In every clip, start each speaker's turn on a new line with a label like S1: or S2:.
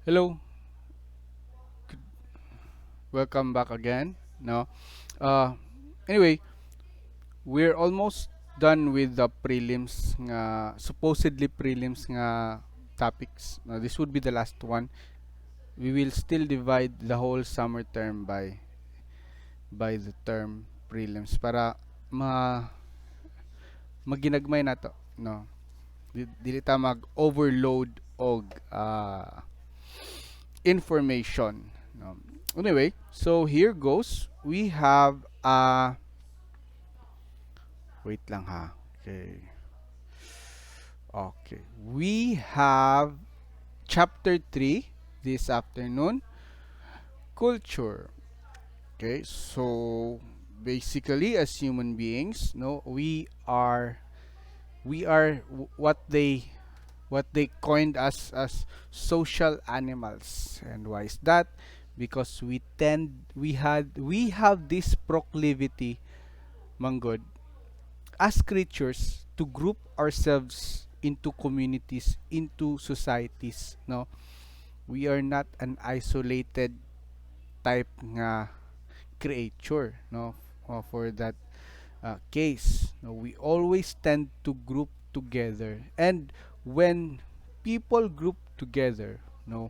S1: Hello, welcome back again. No, uh, anyway, we're almost done with the prelims nga supposedly prelims nga topics. Now, this would be the last one. We will still divide the whole summer term by the term prelims para ma maginagmay na to. No, dili ta mag-overload og information. No. Anyway, so here goes. We have wait lang ha. Okay. Okay. We have chapter 3 this afternoon, culture. Okay. So basically as human beings, no, we are what they coined us as social animals. And why is that? Because we have this proclivity, manggod, as creatures to group ourselves into communities, into societies. No, we are not an isolated type nga creature. No, for that case, no, we always tend to group together. And when people group together, no,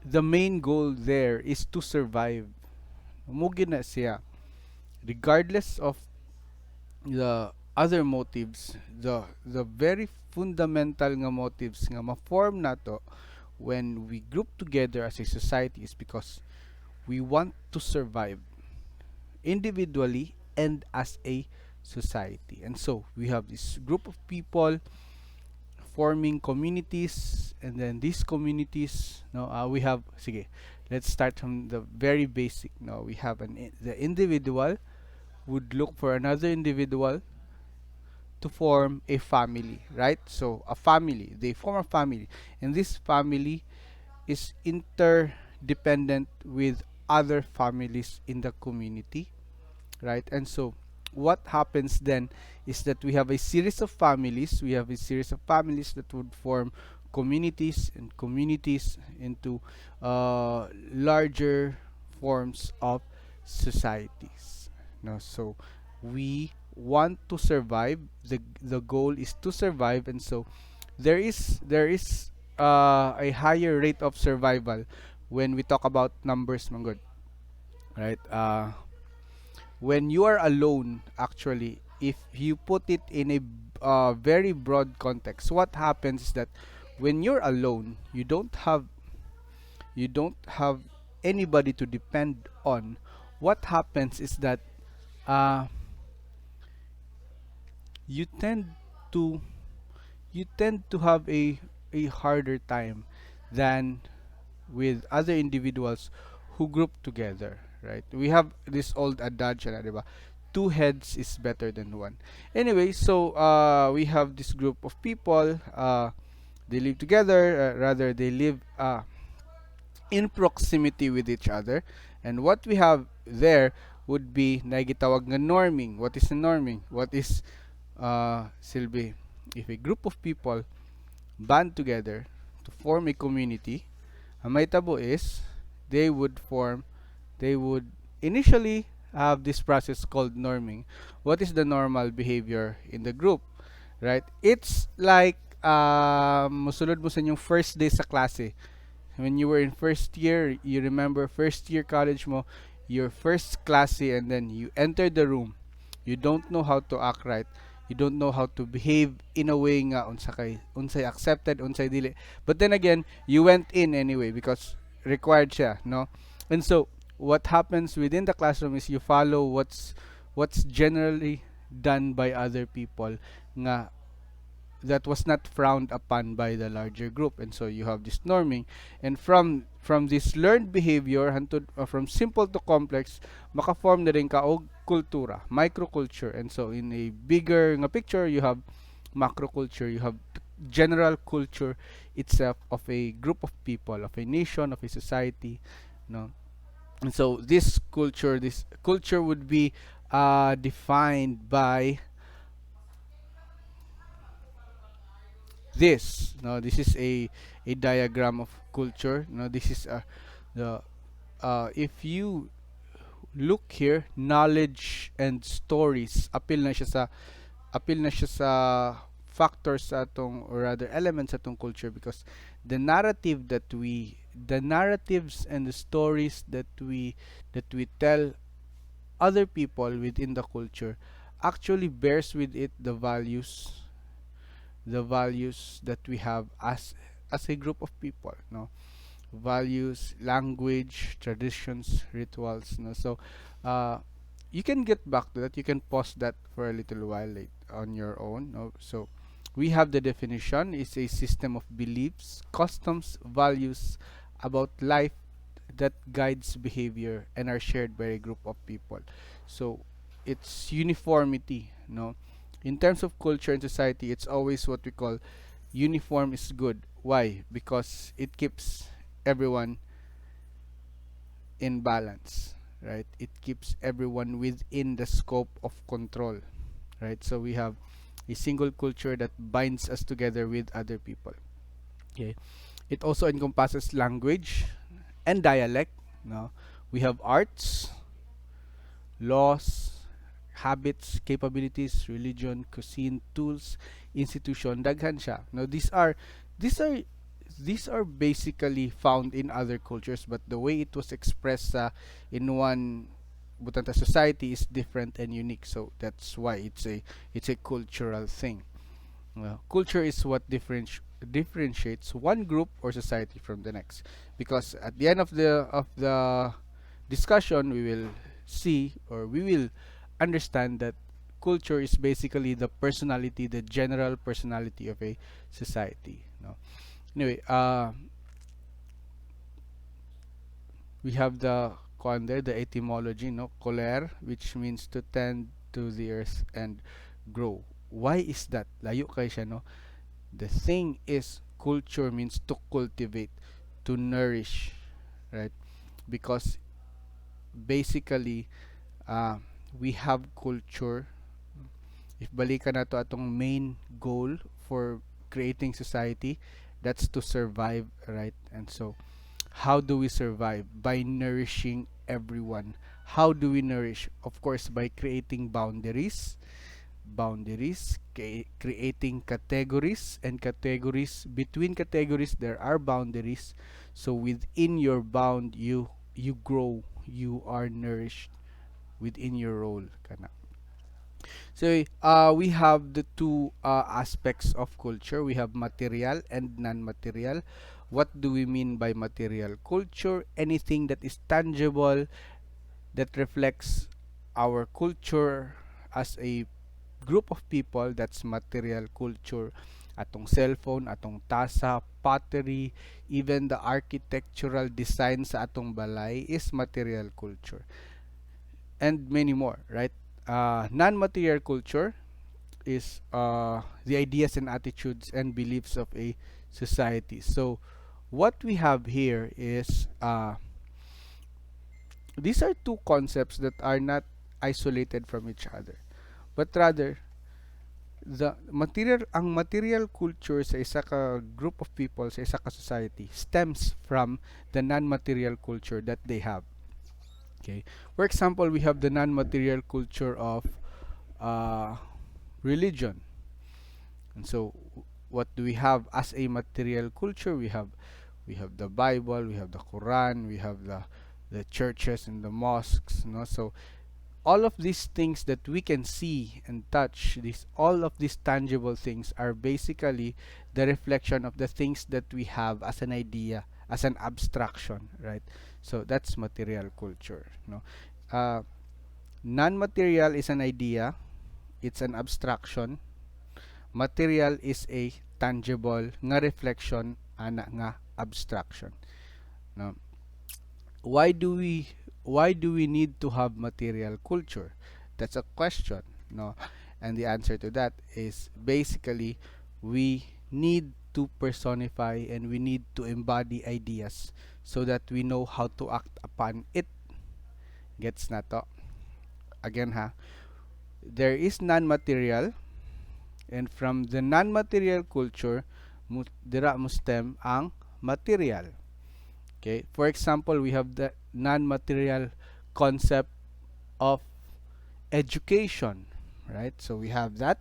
S1: the main goal there is to survive. Mugi na siya, regardless of the other motives, the very fundamental nga motives nga ma-form nato when we group together as a society is because we want to survive individually and as a society. And so we have this group of people forming communities, and then these communities, no, we have, sige, let's start from the very basic. No, we have the individual would look for another individual to form a family, right? So a family, they form a family, and this family is interdependent with other families in the community, right? And so what happens then is that we have a series of families. We have a series of families that would form communities, and communities into larger forms of societies. No, so we want to survive. The goal is to survive, and so there is a higher rate of survival when we talk about numbers, manggod, right? When you are alone, actually, if you put it in a very broad context, what happens is that when you're alone, you don't have anybody to depend on. What happens is that uh, you tend to you tend to have a harder time than with other individuals who group together, right? We have this old adage, na, diba? Two heads is better than one. Anyway, so we have this group of people. They live together. Rather, they live in proximity with each other. And what we have there would be nagitawag nga norming. What is norming? What is silbi? If a group of people band together to form a community, ang may tabo is they would form, they would initially have this process called norming. What is the normal behavior in the group? Right? It's like musulod mo sa inyong first day sa klase. When you were in first year, you remember first year college mo, your first klase, and then you enter the room. You don't know how to act right. You don't know how to behave in a way nga unsay accepted, unsay dili. But then again, you went in anyway because required siya, no? And so what happens within the classroom is you follow what's generally done by other people nga that was not frowned upon by the larger group. And so you have this norming, and from this learned behavior hantud from simple to complex, makaform na rin ka og kultura, microculture. And so in a bigger nga picture, you have macroculture, you have general culture itself of a group of people, of a nation, of a society, no? And so this culture would be defined by this. No, this is a a diagram of culture. No, this is the if you look here, knowledge and stories appeal na siya sa factors sa atong, or rather elements sa atong culture, because the narratives and the stories that we tell other people within the culture actually bears with it the values that we have as a group of people, no, values, language, traditions, rituals, no. So uh you can get back to that, you can pause that for a little while on your own, no. So we have the definition is a system of beliefs, customs, values about life that guides behavior and are shared by a group of people. So it's uniformity, no. In terms of culture and society, it's always what we call uniform is good. Why? Because it keeps everyone in balance, right? It keeps everyone within the scope of control, right? So we have a single culture that binds us together with other people. Okay. It also encompasses language and dialect. No, we have arts, laws, habits, capabilities, religion, cuisine, tools, institution. Daghan siya. No, these are these are basically found in other cultures, but the way it was expressed in one Butanta society is different and unique. So that's why it's a cultural thing. Well, culture is what differentiates one group or society from the next. Because at the end of the discussion, we will see, or we will understand that culture is basically the general personality of a society. No. Anyway, we have the there, the etymology, no, coler, which means to tend to the earth and grow. Why is that? Layo kay siya, no? The thing is, culture means to cultivate, to nourish, right? Because basically, uh, we have culture. If balikan na to atong main goal for creating society, that's to survive, right? And so, how do we survive? By nourishing everyone. How do we nourish? Of course, by creating creating categories, and categories, between categories there are boundaries. So within your bound, you grow, you are nourished within your role kana. So we have the two aspects of culture. We have material and non-material. What do we mean by material culture? Anything that is tangible, that reflects our culture as a group of people, that's material culture. Atong cellphone, atong tasa, pottery, even the architectural design sa atong balay is material culture. And many more, right? Non-material culture is the ideas and attitudes and beliefs of a society. So what we have here is these are two concepts that are not isolated from each other, but rather ang material culture sa isa ka group of people, sa isa ka society, stems from the non-material culture that they have. Okay. For example, we have the non-material culture of uh, religion. And so what do we have as a material culture? We have the Bible, we have the Quran, we have the churches and the mosques, no? So all of these things that we can see and touch, all of these tangible things are basically the reflection of the things that we have as an idea, as an abstraction, right? So that's material culture, no? uh, Non-material is an idea, it's an abstraction. Material is a tangible nga reflection ana nga abstraction, no? Why do we need to have material culture? That's a question, no? And the answer to that is basically we need to personify and we need to embody ideas so that we know how to act upon it. Gets na to? Again ha, there is non-material, and from the non-material culture dira mo stem ang material. Okay, for example, we have the non-material concept of education, right? So we have that.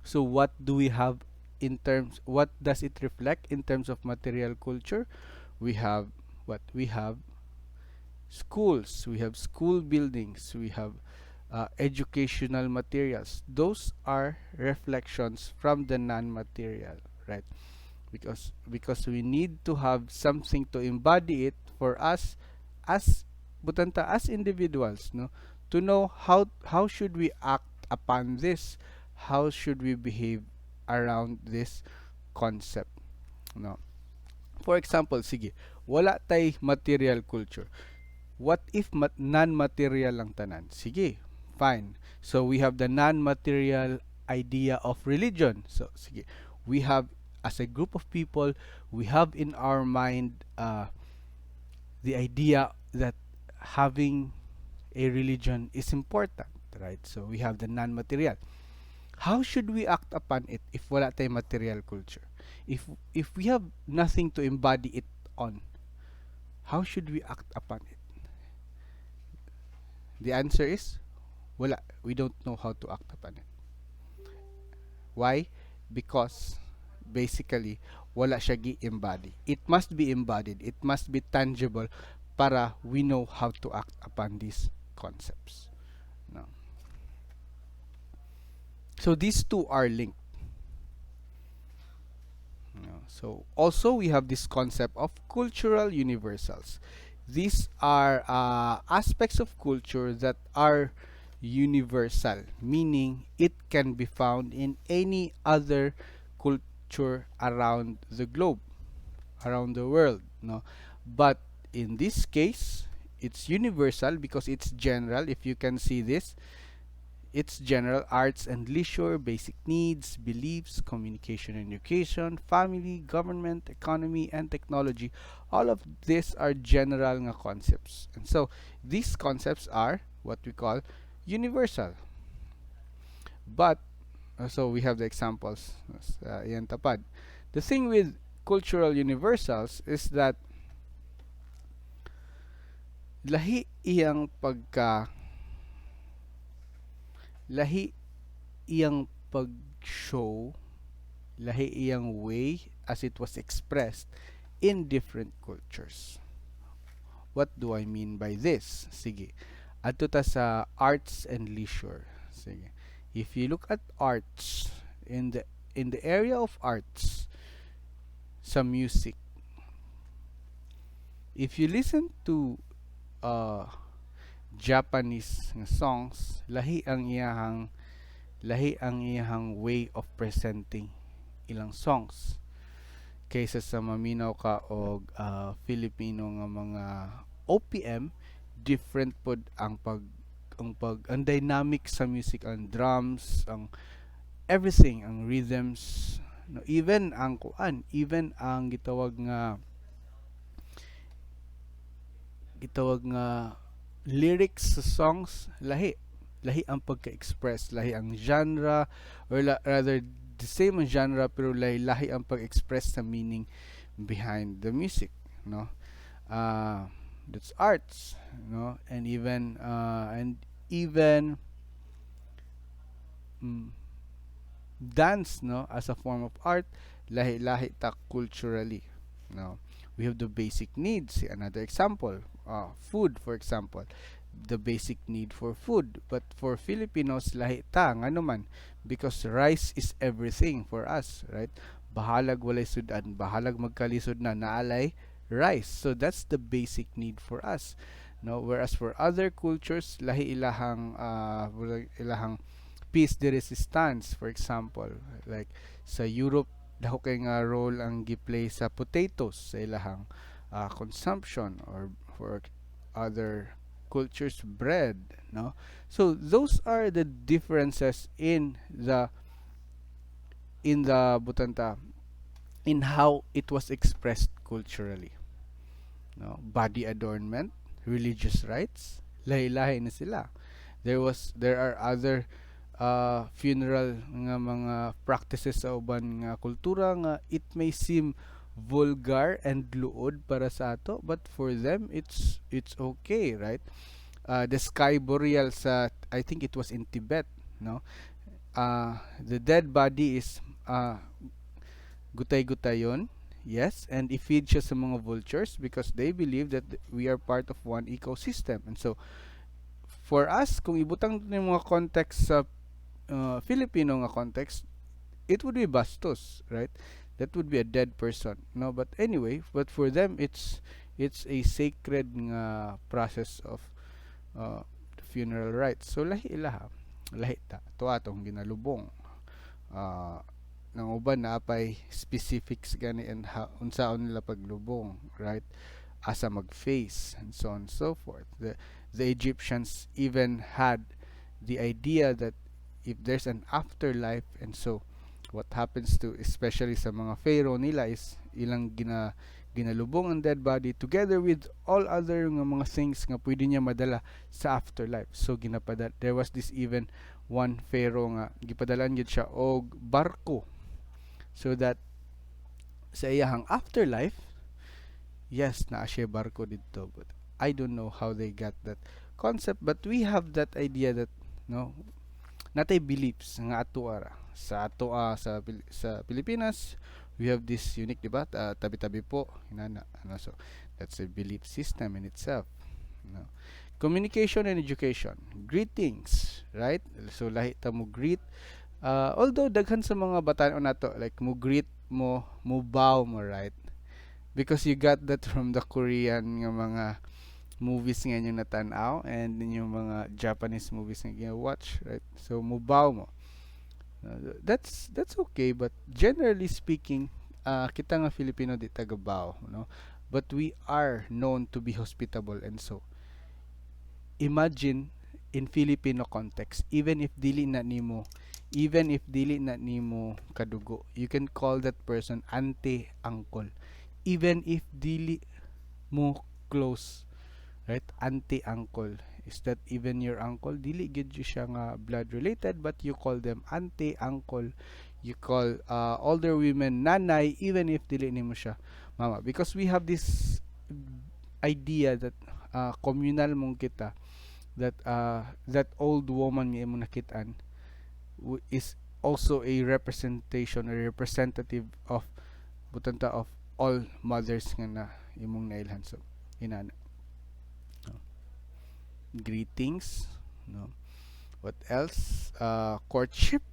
S1: So what do we have in terms, what does it reflect in terms of material culture? We have what? We have schools, we have school buildings, we have educational materials. Those are reflections from the non-material, right? Because we need to have something to embody it for us as butanta, as individuals, no, to know how should we act upon this, how should we behave around this concept, no. For example, sige, wala tay material culture. What if non-material lang tanan? Sige, fine. So we have the non-material idea of religion. So sige, we have, as a group of people, we have in our mind the idea that having a religion is important, right? So we have the non-material. How should we act upon it if wala tayong material culture? If we have nothing to embody it on, how should we act upon it? The answer is wala. We don't know how to act upon it. Why? Because basically wala siya gi-embody. It must be embodied. It must be tangible para we know how to act upon these concepts. No. So these two are linked. No. So also we have this concept of cultural universals. These are aspects of culture that are universal, meaning it can be found in any other culture around the globe, around the world, no. But in this case, it's universal because it's general. If you can see this, it's general: arts and leisure, basic needs, beliefs, communication and education, family, government, economy, and technology. All of these are general nga concepts. And so these concepts are what we call universal. But so we have the examples. Yan tapad. The thing with cultural universals is that lahi iyang pagka lahi iyang pag-show, lahi iyang way as it was expressed in different cultures. What do I mean by this? Sige. Adto ta sa arts and leisure. Sige. If you look at arts, in the area of arts, sa music, if you listen to uh, Japanese nga songs, lahi ang iyahang way of presenting ilang songs kaysa sa maminaw ka og Filipino nga mga OPM. Different pod ang dynamic sa music, ang drums, ang everything, ang rhythms, no, even ang gitawag nga lyrics sa songs, lahi ang pagka-express, lahi ang genre, or rather the same ang genre pero lahi ang pag-express sa meaning behind the music, no. That's arts, no. And even mm, dance, no, as a form of art, lahi ta culturally, no. We have the basic needs. Another example, food, for example, the basic need for food. But for Filipinos, lahi ta nga naman, because rice is everything for us, right? Bahalag walay sudan, bahalag magkalisod na naalay rice. So that's the basic need for us, no. Whereas for other cultures, lahi ilahang piece de resistance, for example, like sa Europe, daho kay nga role ang giplay sa potatoes sa ilahang consumption, or for other cultures, bread, no. So those are the differences in the butanta, in how it was expressed culturally, no. Body adornment, religious rites, lahi-lahi na sila. There are other funeral nga mga practices sa uban nga kultura nga it may seem vulgar and luod para sa ato, but for them it's okay, right? The sky boreal sa, I think it was in Tibet, no? The dead body is gutay-gutayon, yes, and i-feed siya sa mga vultures because they believe that we are part of one ecosystem. And so for us, kung ibutang ng mga context sa Filipino nga context, it would be bastos, right? That would be a dead person, no? But anyway, but for them it's a sacred nga process of funeral rites. So lahi ilaha, lahi ta to atong ginalubong. uh, ng uban na apay specifics gani and unsaon nila paglubong, right? Asa mag-face and so on and so forth. The Egyptians even had the idea that if there's an afterlife, and so what happens to, especially sa mga pharaoh nila, is ilang ginalubong ang dead body together with all other nga mga things nga pwede niya madala sa afterlife. So ginapadala, there was this even one pharaoh nga gipadalan gid siya og barko so that sa iyahang afterlife, yes, naa siya barko dito, but I don't know how they got that concept, but we have that idea that, no, natay beliefs nga ato ara sa ato sa Pilipinas. We have this unique, diba, tabi-tabi po hinana, ano, so that's a belief system in itself, no? Communication and education, greetings, right? So lahi ta mo greet. Although daghan sa mga batan nato, like mo greet mo bow mo, right? Because you got that from the Korean nga mga movies nga yung natanaw and yung mga Japanese movies nga watch, right? So mo bow mo. That's okay, but generally speaking, kita nga Filipino di taga bow, no? But we are known to be hospitable, and so imagine in Filipino context, even if dili na nimo kadugo, you can call that person auntie, uncle, even if dili mo close, right? Auntie, uncle, is that even your uncle? Dili gid you siya nga blood related, but you call them auntie, uncle. You call older women nanay, even if dili nimo siya mama, because we have this idea that communal mong kita, that that old woman nga imong nakitaan is also a representation or representative of butanta of all mothers nga na imong nailhan. So inana, no? Greetings, no? What else? Courtship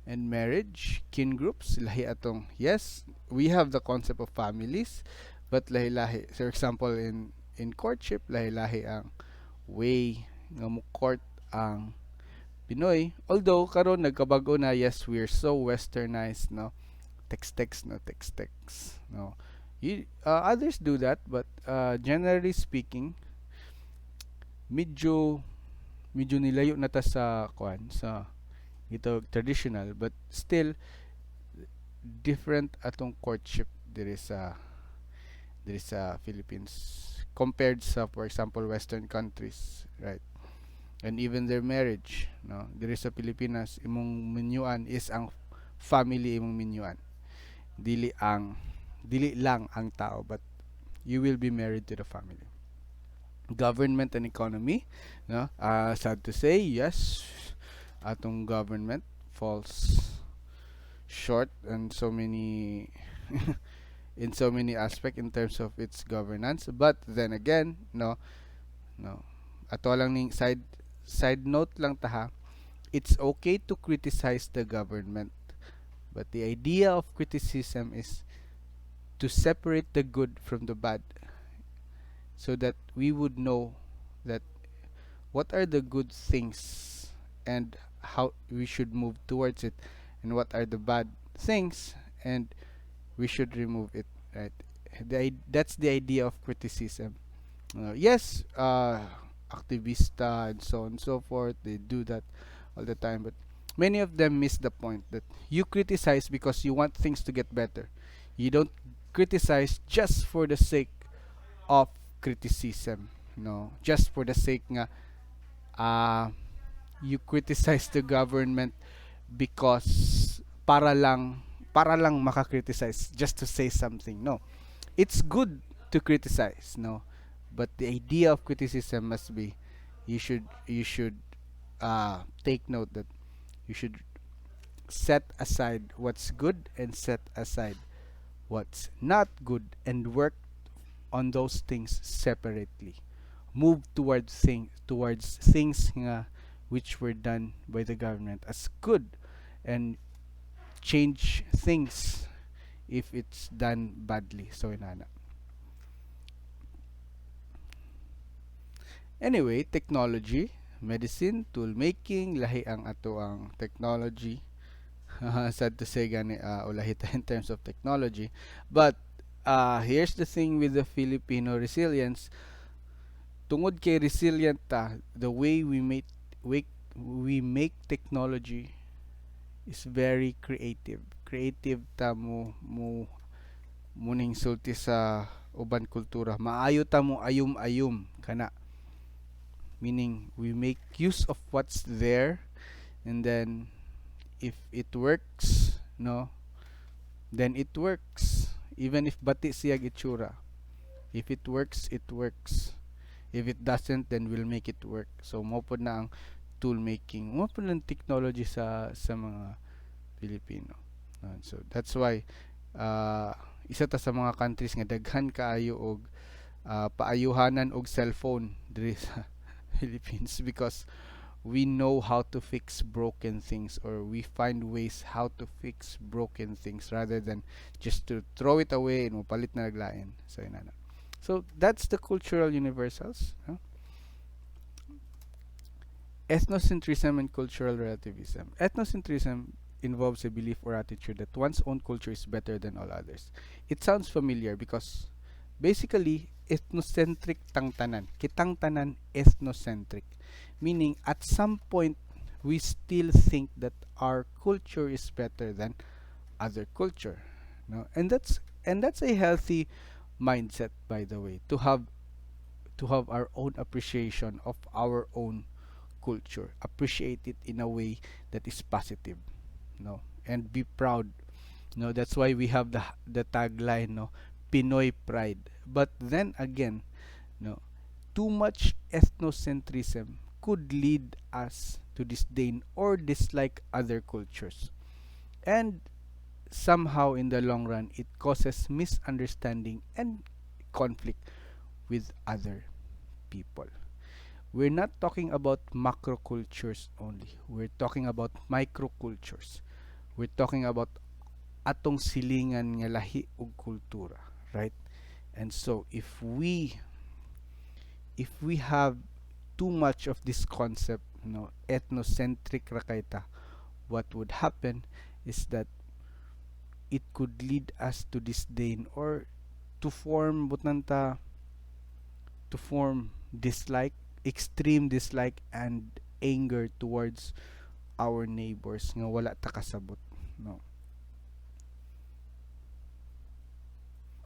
S1: and marriage, kin groups, lahi atong, yes, we have the concept of families, but lahi-lahi. For example, in courtship, lahi-lahi ang way nga mo court ang Pinoy. Although karon nagkabago na, yes, we're so westernized, no? Text-text, no? Text-text, no? Others do that, but generally speaking, medyo nilayo na ta sa kuan, sa ito traditional, but still different atong courtship diri sa Philippines compared sa, for example, western countries, right? And even their marriage, no? Diri sa Pilipinas, imong minyuan is ang family, imong minyuan, dili lang ang tao, but you will be married to the family. Government and economy, no? Sad to say, yes, atong government falls short in so many in so many aspects in terms of its governance, but then again, no, ato lang ning side note lang ta, ha. It's okay to criticize the government, but the idea of criticism is to separate the good from the bad, so that we would know that what are the good things and how we should move towards it, and what are the bad things and we should remove it, right? That's the idea of criticism. Yes, activista and so on and so forth, they do that all the time, but many of them miss the point that you criticize because you want things to get better. You don't criticize just for the sake of criticism, no, just for the sake nga you criticize the government because para lang para lang maka-criticize just to say something. No, it's good to criticize, no, but the idea of criticism must be, you should take note that you should set aside what's good and set aside what's not good and work on those things separately. Move towards things nga which were done by the government as good, and change things if it's done badly. So inana. Anyway, technology, medicine, tool making, lahi ang ato ang technology. Sad to say gani, ulahi ta in terms of technology. But here's the thing with the Filipino resilience. Tungod kay resilient ta, the way we make technology is very creative. Creative ta mo ning sulti sa uban kultura. Maayo ta mo ayum-ayum kana. Meaning we make use of what's there, and then if it works, no, then it works. Even if bati siya itsura. If it works, it works. If it doesn't, then we'll make it work. So mo po na ang tool making. Mo po ng technology sa mga Pilipino. So that's why isa ta sa mga countries nga daghan kaayo og paayuhanan og cellphone diri sa Philippines, because we know how to fix broken things, or we find ways how to fix broken things rather than just to throw it away and mapalit na naglain. So inana. So that's the cultural universals. Huh? Ethnocentrism and cultural relativism. Ethnocentrism involves a belief or attitude that one's own culture is better than all others. It sounds familiar because basically ethnocentric tang tanan. Kitang tanan ethnocentric. Meaning at some point we still think that our culture is better than other culture. No? And that's a healthy mindset, by the way, to have our own appreciation of our own culture, appreciate it in a way that is positive, no, and be proud. No, that's why we have the tagline, no, Pinoy pride. But then again, no, too much ethnocentrism could lead us to disdain or dislike other cultures, and somehow in the long run it causes misunderstanding and conflict with other people. We're not talking about macrocultures only. We're talking about microcultures. We're talking about atong silingan nga lahi ug kultura, right? And so if we have too much of this concept, ethnocentric ra kay ta, what would happen is that it could lead us to disdain, or to form butanta to form dislike, extreme dislike and anger towards our neighbors nga wala ta kasabot, no.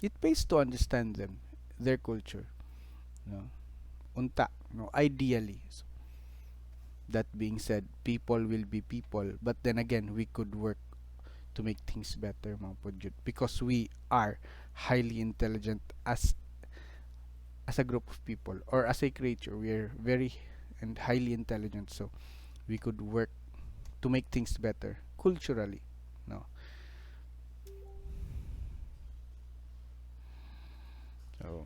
S1: It pays to understand them, their culture, no, unta, no, ideally. So, that being said, people will be people, but then again we could work to make things better, mga pod jud, because we are highly intelligent as a group of people, or as a creature. We are very and highly intelligent, so we could work to make things better culturally, no. So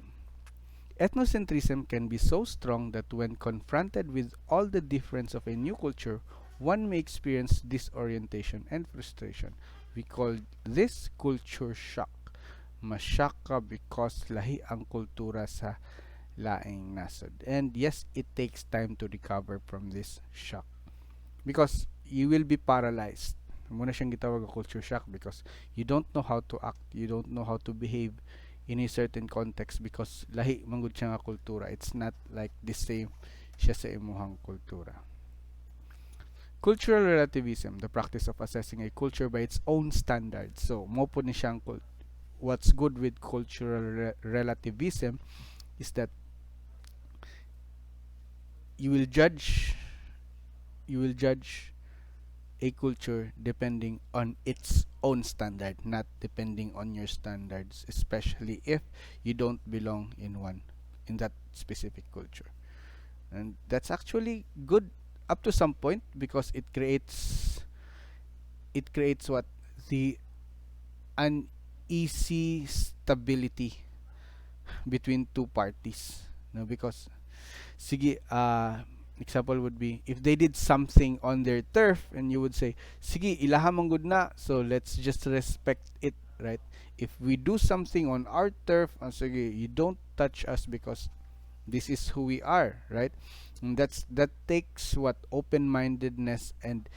S1: ethnocentrism can be so strong that when confronted with all the difference of a new culture, one may experience disorientation and frustration. We call this culture shock. Mashock ka because lahi ang kultura sa laing nasod. And yes, it takes time to recover from this shock, because you will be paralyzed. Muna siyang gitawag nga culture shock, because you don't know how to act, you don't know how to behave in a certain context, because lahi manggod siya nga kultura. It's not like the same siya sa imuhang kultura. Cultural relativism, the practice of assessing a culture by its own standards. So mo po ni siyang what's good with cultural relativism is that you will judge a culture depending on its own standard, not depending on your standards, especially if you don't belong in that specific culture. And that's actually good up to some point because it creates what the uneasy stability between two parties. No, because sige, example would be if they did something on their turf and you would say, sige, ilaha man gud na, so let's just respect it, right? If we do something on our turf, sige, you don't touch us because this is who we are, right? And that takes what open-mindedness and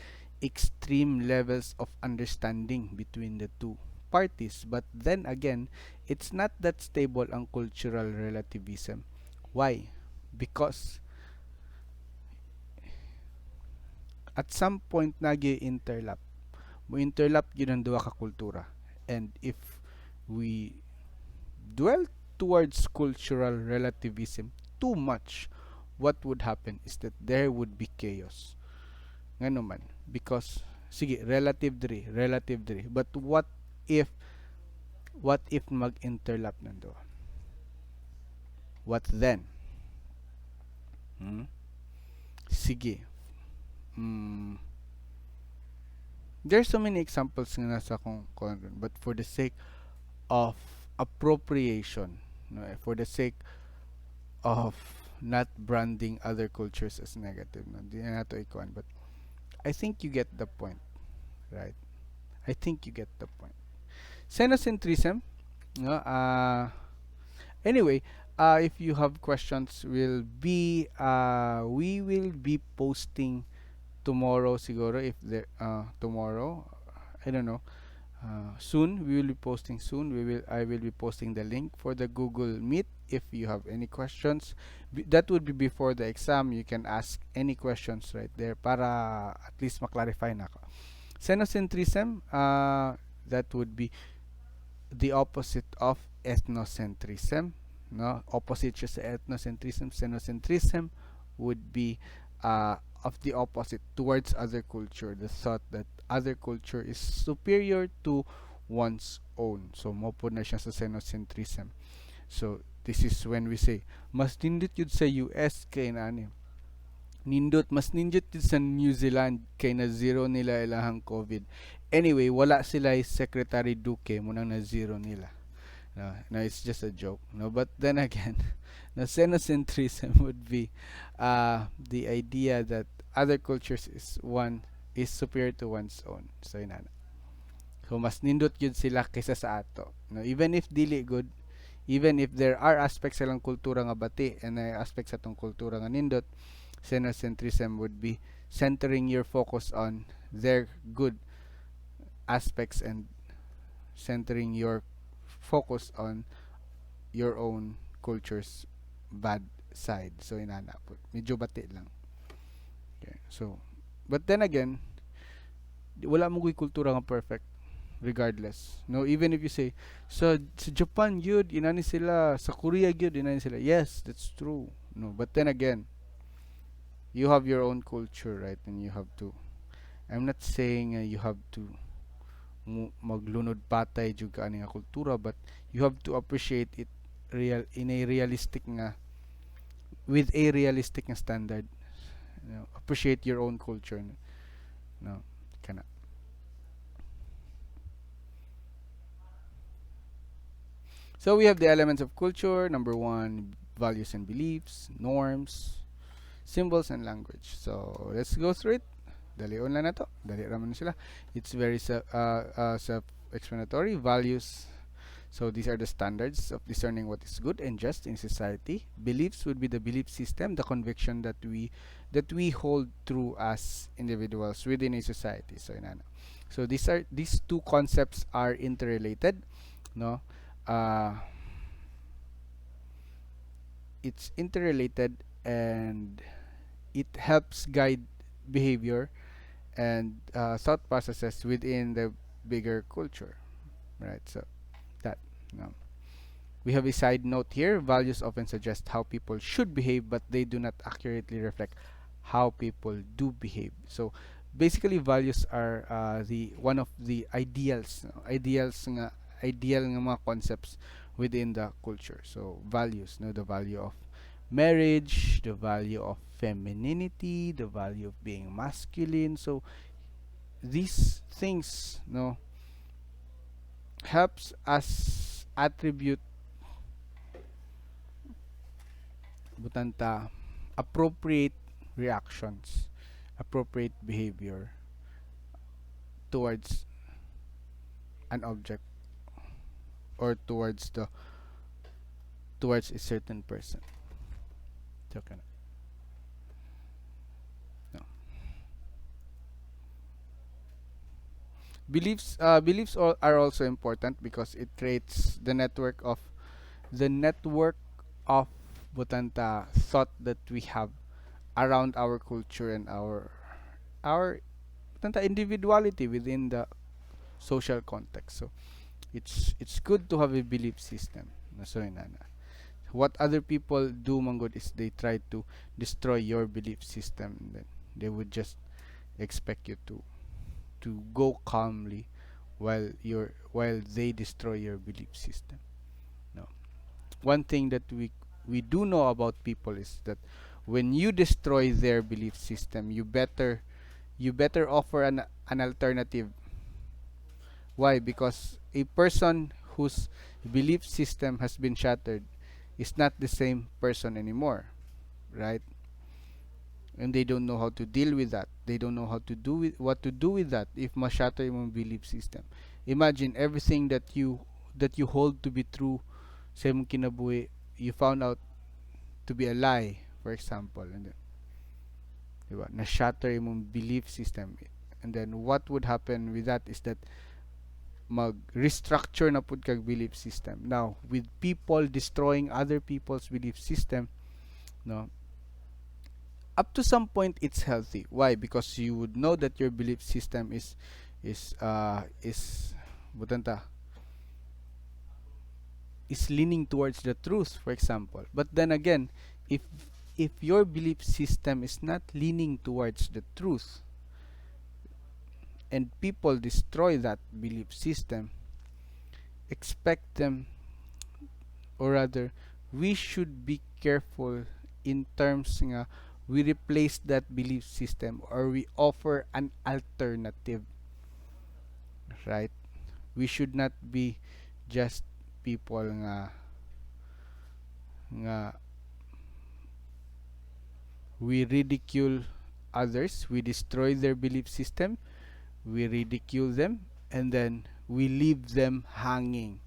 S1: extreme levels of understanding between the two parties. But then again, it's not that stable ang cultural relativism. Why? Because at some point nagi-interlap. Mo-interlap yun ang duha ka kultura. And if we dwell towards cultural relativism too much, what would happen is that there would be chaos. Nga naman. Because, sige, relative diri. But what if mag-interlap nando? What then? Hmm? Sige. Mm, there's so many examples nga nasa kong content, but for the sake of appropriation, no, for the sake of not branding other cultures as negative, no, di na nato ikuan, but I think you get the point, right? I think you get the point. Xenocentrism, no, anyway, if you have questions, we will be posting tomorrow siguro if there tomorrow, I don't know, soon we will be posting soon. I will be posting the link for the Google Meet. If you have any questions, that would be before the exam. You can ask any questions right there para at least maklarify na ako. Xenocentrism, that would be the opposite of ethnocentrism, no? Opposite siya sa ethnocentrism. Xenocentrism would be of the opposite towards other culture, the thought that other culture is superior to one's own. So mo po na siya sa xenocentrism. So this is when we say mas nindot yun sa US kay nani, mas nindot yun sa New Zealand kay na zero nila ilahang COVID. Anyway, wala sila Secretary Duque mo nang na zero nila. No, it's just a joke. No, but then again, the xenocentrism would be the idea that other cultures is superior to one's own. So inana. So mas nindot yun sila kaysa sa ato. No, even if dili good, even if there are aspects silang kultura nga bati and aspects sa tong kultura nga nindot, xenocentrism would be centering your focus on their good aspects and centering your focus on your own culture's bad side. So inana po. Medyo bati lang. Okay. So, but then again, wala mo kultura nga perfect regardless. No, even if you say sa Japan yun inani sila, sa Korea yun inani sila. Yes, that's true. No, but then again, you have your own culture, right? And you have to, I'm not saying you have to maglunod patay jud ka ani nga kultura, but you have to appreciate it in a realistic nga, with a realistic nga standard. You know, appreciate your own culture. No, kana. So we have the elements of culture. Number 1, values and beliefs, norms, symbols, and language. So let's go through it. Dalion lang na to. Dali raman na sila. It's very self-explanatory. Values. So these are the standards of discerning what is good and just in society. Beliefs would be the belief system, the conviction that we hold true as individuals within a society. So inana. So these two concepts are interrelated, no? It's interrelated and it helps guide behavior and thought processes within the bigger culture, right? So that, no. We have a side note here. Values often suggest how people should behave, but they do not accurately reflect how people do behave. So basically values are the one of the ideals, no? Ideal nga mga concepts within the culture. So values, no, the value of marriage, the value of femininity, the value of being masculine. So these things, no, helps us attribute butanta appropriate reactions, appropriate behavior towards an object or towards a certain person. So, no. Beliefs are also important because it creates the network of butanta thought that we have around our culture and our butanta individuality within the social context. So it's good to have a belief system. So inana. What other people do manggod is they try to destroy your belief system, and then they would just expect you to go calmly while they destroy your belief system. No. One thing that we do know about people is that when you destroy their belief system, you better offer an alternative. Why? Because a person whose belief system has been shattered is not the same person anymore, right? And they don't know how to deal with that. They don't know how to do with what to do with that if ma-shatter yung belief system. Imagine everything that you hold to be true sa imong kinabuhi, you found out to be a lie, for example, and then, diba, na-shatter yung belief system. And then what would happen with that is that mag-restructure na pud kag belief system. Now, with people destroying other people's belief system, no, up to some point it's healthy. Why? Because you would know that your belief system is butanta is leaning towards the truth, for example. But then again, if your belief system is not leaning towards the truth and people destroy that belief system, expect them, or rather we should be careful in terms nga we replace that belief system or we offer an alternative, right? We should not be just people nga we ridicule others, we destroy their belief system, we ridicule them, and then we leave them hanging,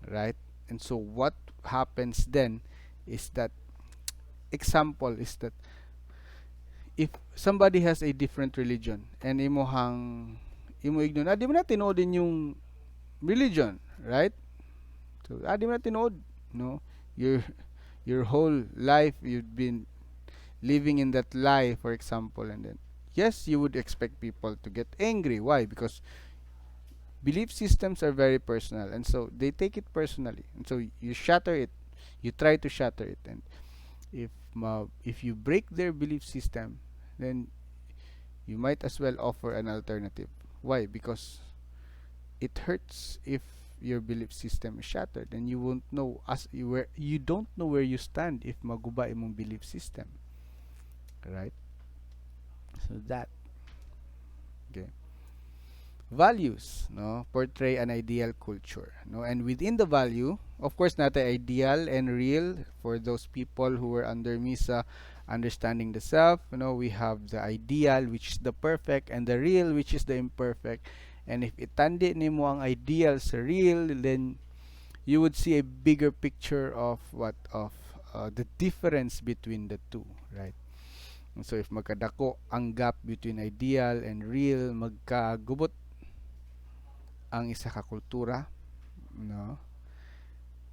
S1: right? And so what happens then is that example is that if somebody has a different religion and imo ignon, di mo na tinuod din yung religion, right? So di mo na tinuod, no? Your whole life you've been living in that lie, for example, and then yes, you would expect people to get angry. Why? Because belief systems are very personal, and so they take it personally, and so you shatter it, you try to shatter it, and if you break their belief system, then you might as well offer an alternative. Why? Because it hurts if your belief system is shattered, and you won't know as you don't know where you stand if maguba imong belief system, right? So that, okay. Values, no, portray an ideal culture, no, and within the value, of course, not the ideal and real for those people who were under Misa understanding the self. We have the ideal, which is the perfect, and the real, which is the imperfect. And if itandi nimo ang ideal sa real, then you would see a bigger picture of the difference between the two, right? And so if magkadako ang gap between ideal and real, magkagubot ang isa ka kultura, no?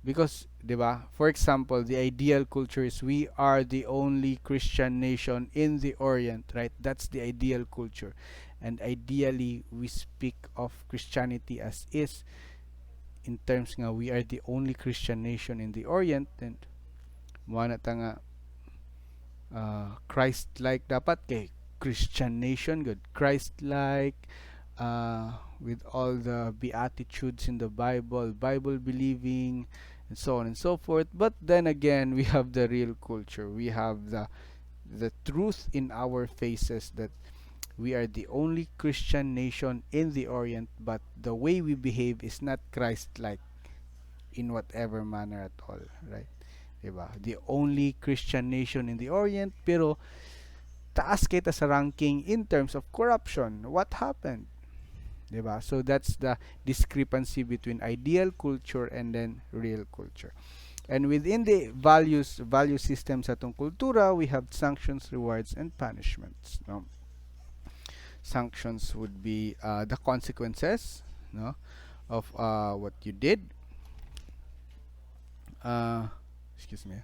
S1: Because, di ba, for example, the ideal culture is we are the only Christian nation in the Orient, right? That's the ideal culture. And ideally, we speak of Christianity as is in terms nga we are the only Christian nation in the Orient, and mo na ta nga Christ-like dapat kay Christian nation, good, Christ-like, with all the beatitudes in the Bible, Bible believing, and so on and so forth. But then again, we have the real culture. We have the truth in our faces that we are the only Christian nation in the Orient, but the way we behave is not Christ-like in whatever manner at all, right? Diba? The only Christian nation in the Orient, pero taas kita sa ranking in terms of corruption. What happened? Diba? So that's the discrepancy between ideal culture and then real culture. And within the value system sa itong kultura, we have sanctions, rewards, and punishments. No? Sanctions would be the consequences, no, of what you did. Excuse me.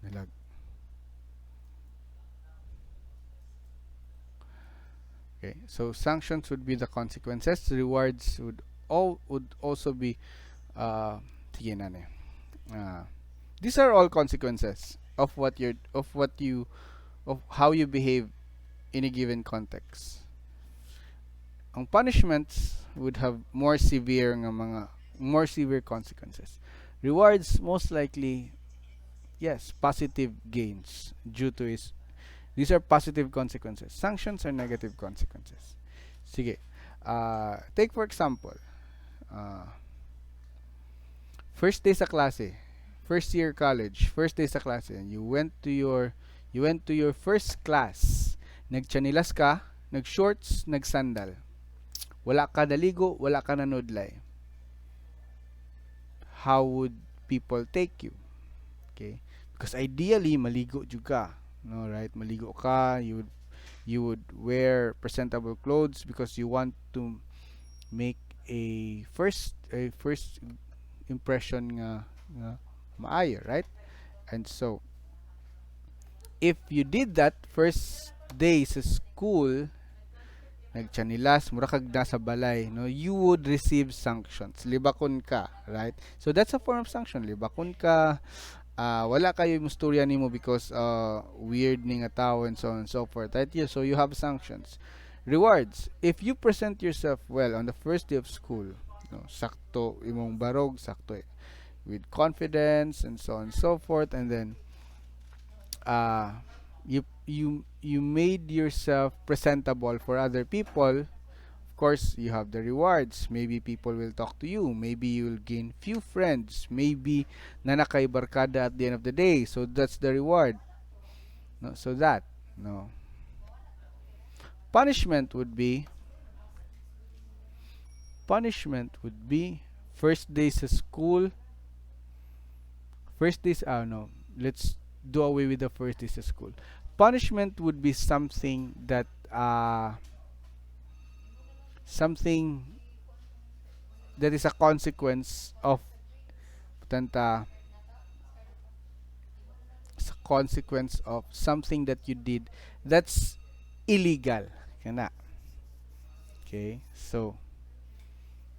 S1: Nalag. Okay, so sanctions would be the consequences. Rewards would also be sige na ne. These are all consequences of of how you behave in a given context. Ang punishments would have more severe consequences. Rewards, most likely, yes, positive gains due to his. These are positive consequences. Sanctions are negative consequences. Sige. Take for example, first day sa klase, first year college, first day sa klase, and you went to your first class. Nagchanilas ka, nag-shorts, nag-sandal. Wala ka naligo, wala ka nanudlay. How would people take you? Okay? Because ideally, maligo juga. No, right? Maligo ka, you would wear presentable clothes because you want to make a first impression nga maayo, right? And so, if you did that first day sa school, nagchanilas, mura kag nasa balay, no, you would receive sanctions. Libakon ka, right? So that's a form of sanction. Libakon ka, wala kayo musturya nimo because weird ning nga tao and so on and so forth, right? Yeah, so you have sanctions. Rewards, if you present yourself well on the first day of school, no, sakto imong barog, sakto with confidence and so on and so forth, and then uh, you made yourself presentable for other people. Of course, you have the rewards. Maybe people will talk to you. Maybe you'll gain few friends. Maybe nanakay barkada at the end of the day. So that's the reward. No, so that no punishment would be first day sa school. First days. No. Let's do away with the first days sa school. Punishment would be something that is a consequence of tanta something that you did that's illegal kana. Okay, so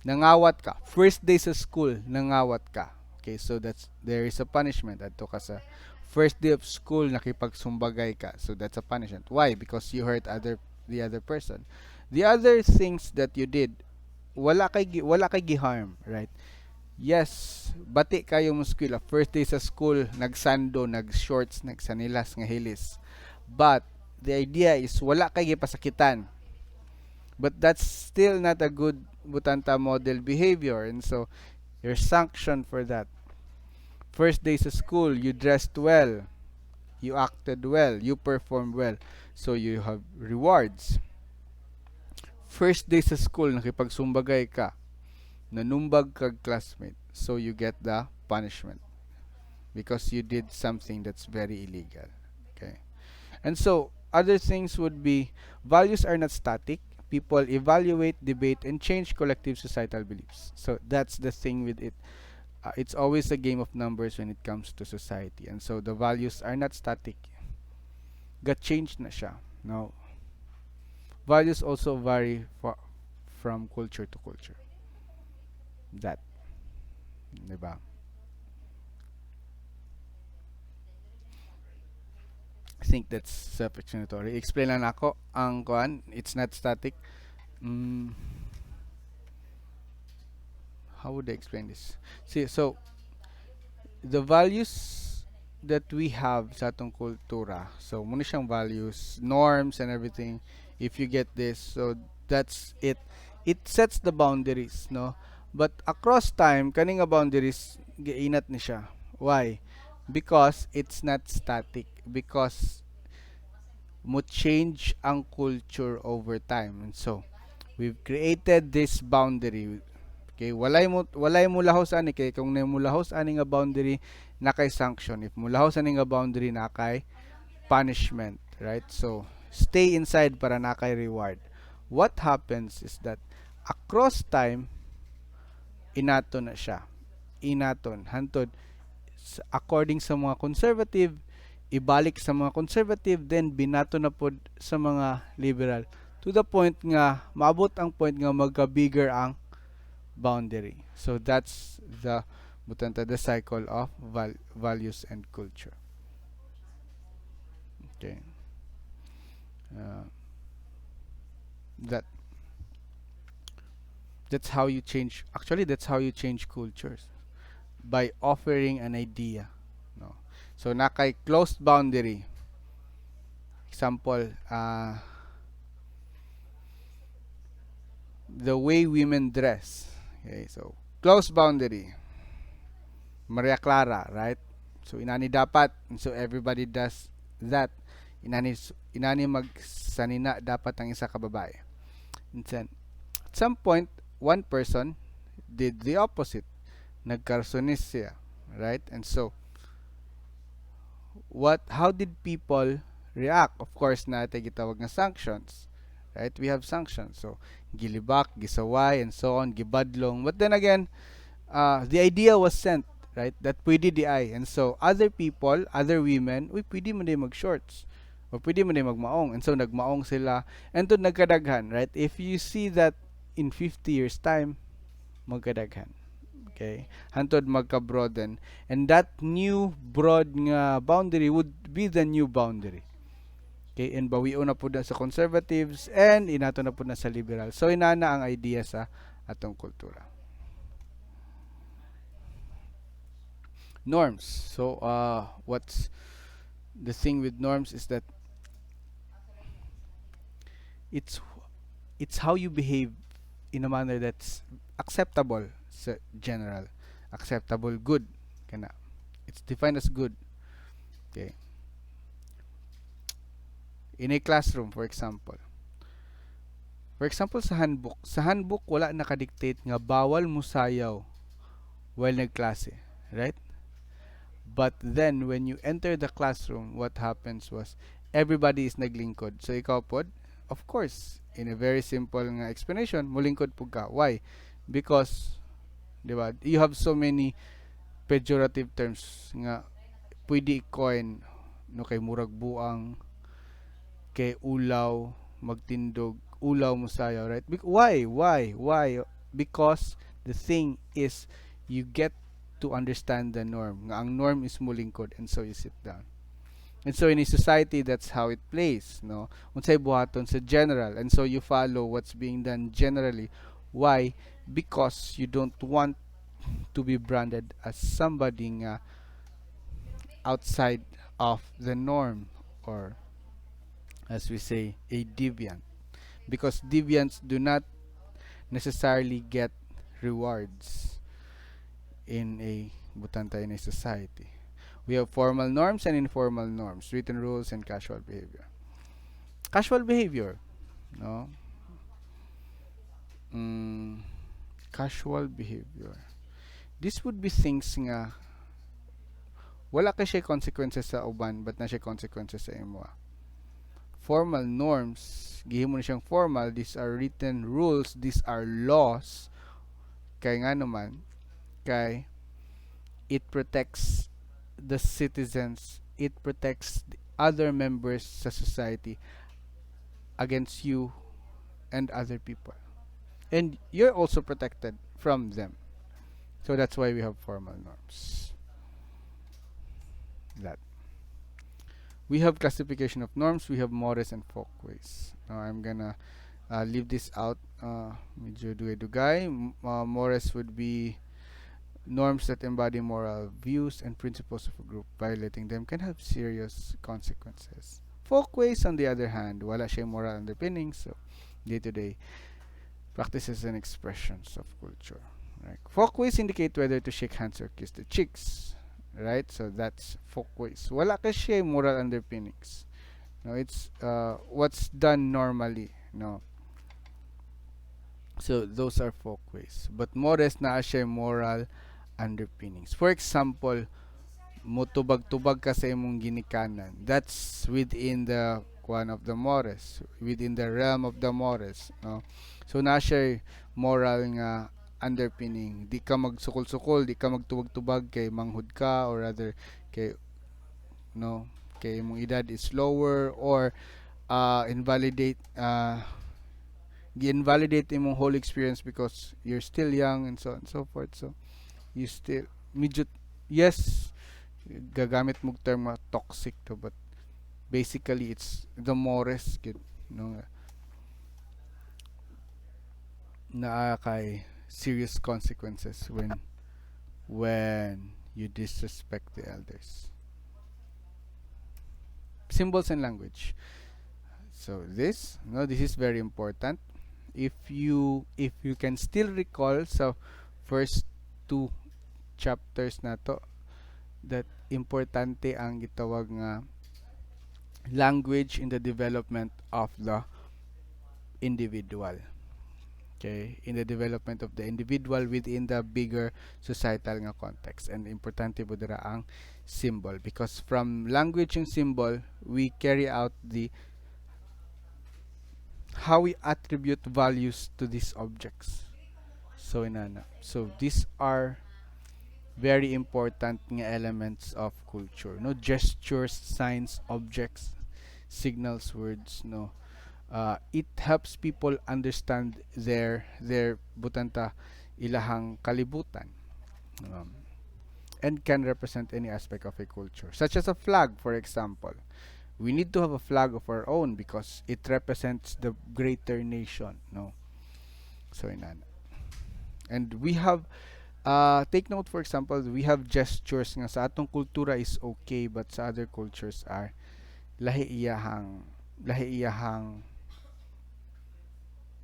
S1: nangawat ka first day sa school, nangawat ka. Okay, so there is a punishment adto ka sa first day of school, nakipagsumbagay ka, so that's a punishment. Why? Because you hurt the other person. The other things that you did, wala kay giharm, right? Yes, bati kayo mo school. First day sa school, nagsando, nag-shorts, nagsanilas, nga hilis. But the idea is wala kay gipasakitan. But that's still not a good butanta model behavior, and so you're sanctioned for that. First day sa school, you dressed well, you acted well, you performed well, so you have rewards. First day sa school, nakipagsumbagay ka, nanumbag kag classmate, so you get the punishment because you did something that's very illegal. Okay, and so other things would be values are not static. People evaluate, debate, and change collective societal beliefs. So that's the thing with it. It's always a game of numbers when it comes to society, and so the values are not static. Got changed na siya. No, values also vary from culture to culture. That, diba? I think that's self-explanatory. Explain lang ako ang kuan. It's not static. Mm, how would I explain this? See, so the values that we have sa atong kultura. So, muna siyang values, norms, and everything. If you get this, so that's it. It sets the boundaries, no? But across time, kaning nga boundaries, giinat ni siya. Why? Because it's not static. Because mo change ang culture over time. And so, we've created this boundary. Okay, walay mo lahos ani kay kung na mo lahos ani nga boundary na kay sanction. If mo lahos ani nga boundary na kay punishment, right? So, stay inside para na kay reward. What happens is that across time inaton na siya. Inaton hantod according sa mga conservative, ibalik sa mga conservative, then binato na pod sa mga liberal to the point nga maabot ang point nga magka-bigger ang boundary. So that's the cycle of values and culture. Okay. Uh, that that's how you change. Actually, that's how you change cultures by offering an idea. No. So na kay closed boundary. Example, the way women dress. Okay, so closed boundary. Maria Clara, right? So inani dapat, so everybody does that. Inani magsanina dapat ang isa ka babae. And then, at some point, one person did the opposite. Nagkarsonis siya, right? And so, how did people react? Of course, natin gitawag nga sanctions, right? We have sanctions. So, gilibak, gisaway, and so on, gibadlong. But then again, the idea was sent, right? That pwede di ay. And so, other people, other women, uy, pwede mo din mag-shorts. O pwede mo din magmaong. And so, nagmaong sila. And to nagkadaghan, right? If you see that in 50 years time, magkadaghan. Okay? Hantod magka-broaden. And that new broad nga boundary would be the new boundary. Okay? And bawion na po na sa conservatives and inato na po na sa liberal. So, inana ang idea sa atong kultura. Norms. So, what's the thing with norms is that it's how you behave in a manner that's acceptable sa general. Acceptable, good. Kana. It's defined as good. Okay. In a classroom, for example. For example, sa handbook. Sa handbook, wala nakadictate nga bawal musayaw while nagklase. Right? But then, when you enter the classroom, what happens was, everybody is naglingkod. So, ikaw pod, of course, in a very simple nga explanation, mulingkod po ka. Why? Because, di ba, you have so many pejorative terms nga pwede i-coin no kay murag buang, kay ulaw, magtindog, ulaw mo sayaw, right? Why? Because the thing is, you get to understand the norm. Nga ang norm is mulingkod, and so you sit down. And so in a society, that's how it plays, no? Unsay buhaton sa general, and so you follow what's being done generally. Why? Because you don't want to be branded as somebody nga outside of the norm, or as we say, a deviant. Because deviants do not necessarily get rewards in a butantay in a society. We have formal norms and informal norms, written rules and casual behavior. Casual behavior, no? Casual behavior. This would be things nga wala ka siya consequences sa uban, but na siya consequences sa imo. Formal norms, gihimo na siyang formal, these are written rules, these are laws. Kay nga naman, kay it protects the citizens, it protects the other members sa society against you and other people. And you're also protected from them. So that's why we have formal norms. That. we have classification of norms, we have mores and folkways. Now I'm gonna leave this out. Medyo dugay-dugay. Mores would be norms that embody moral views and principles of a group. Violating them can have serious consequences. Folkways, on the other hand, wala siya moral underpinnings, so day-to-day practices and expressions of culture. Right? Folkways indicate whether to shake hands or kiss the cheeks. Right? So that's folkways. Wala kasi moral underpinnings. No, it's what's done normally. No. So those are folkways. But mores na siya moral underpinnings. For example, mutubag-tubag ka sa imong ginikanan. That's within the one of the mores, within the realm of the mores, no? So na siya moral nga underpinning. Di ka magsukol-sukol, di ka magtubag-tubag kay manghud ka, or rather kay no, kay imong edad is lower, or invalidate gi-invalidate imong whole experience because you're still young, and so on and so forth. So you still medyo, yes, gagamit mo term nga toxic to, but basically it's the mores gid, no, na kay serious consequences when you disrespect the elders. Symbols and language. So this, no, this is very important. If you can still recall sa first two chapters na to, that importante ang gitawag nga language in the development of the individual. Okay, in the development of the individual within the bigger societal nga context. And importante po dira ang symbol, because from language and symbol we carry out the how we attribute values to these objects. So inana. So these are very important nga elements of culture. No, gestures, signs, objects, signals, words. No, it helps people understand their butanta ilahang kalibutan, um, and can represent any aspect of a culture, such as a flag, for example. We need to have a flag of our own because it represents the greater nation. No, so inana. And we have take note, for example, we have gestures nga sa atong kultura is okay, but sa other cultures are lahi iyahang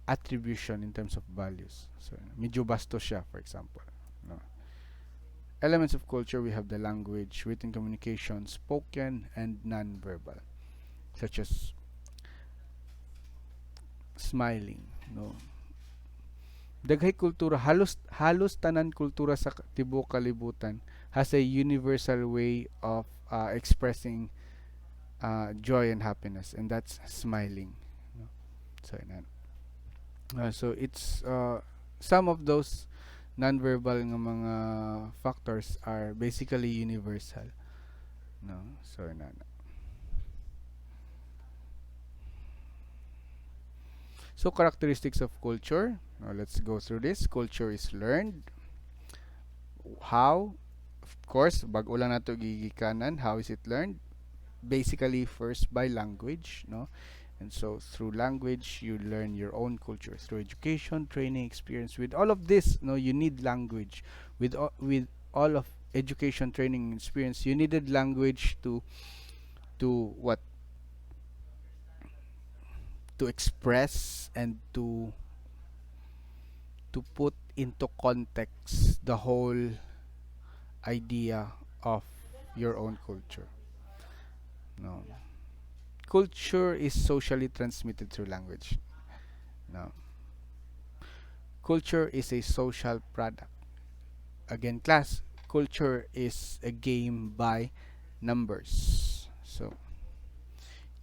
S1: attribution in terms of values. So medyo bastos siya, for example, no. Elements of culture, we have the language, written communication, spoken and non-verbal, such as smiling, no. Daghay kultura, halos tanan kultura sa tibuok kalibutan has a universal way of expressing joy and happiness, and that's smiling, no? So so it's some of those non-verbal nga mga factors are basically universal, no. So so characteristics of culture. Now let's go through this. Culture is learned. How? Of course, bag-o lang nato gigikanan. How is it learned? Basically, first by language, no? And so through language, you learn your own culture. Through education, training, experience. With all of this, no, you need language. With all of education, training, experience, you needed language to to express and to put into context the whole idea of your own culture. No. Culture is socially transmitted through language. No. Culture is a social product. Again, class, culture is a game by numbers. So